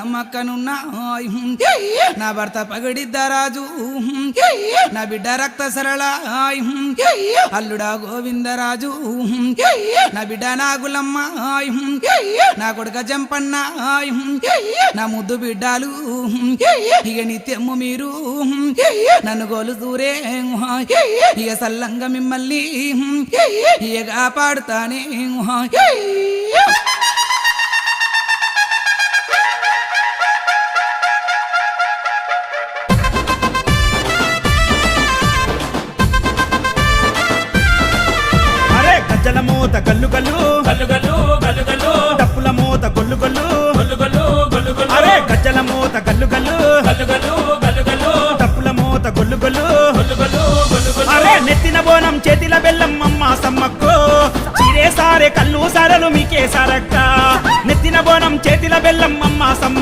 సమ్మక్కనున్నా నా భర్త పగడిద్ద రాజు నా బిడ్డ రక్త సరళ అల్లుడా గోవిందరాజు నా బిడ్డ నాగులమ్మ నా కొడుక జంపన్న నా ముద్దు బిడ్డాలు ఇక నిత్యము మీరు నన్ను గోలుదూరే ఇక సల్లంగా మిమ్మల్ని ఇక కాపాడుతానే గజ్జల మూత గల్లు గల్లు గల్లు గల్లు గల్లు గల్లు డప్పుల మూత గొల్లు గొల్లు గల్లు గల్లు గల్లు గల్లు అరే గజ్జల మూత గల్లు గల్లు గల్లు గల్లు గల్లు గల్లు డప్పుల మూత గొల్లు గొల్లు గల్లు గల్లు గల్లు గల్లు అరే నెత్తిన బోనం చేతిల బెల్లం అమ్మ సమ్మక్కో చీరే సారే కళ్ళు సారలు మీకే సారక్క నెత్తిన బోనం చేతిల బెల్లం అమ్మ సమ్మక్క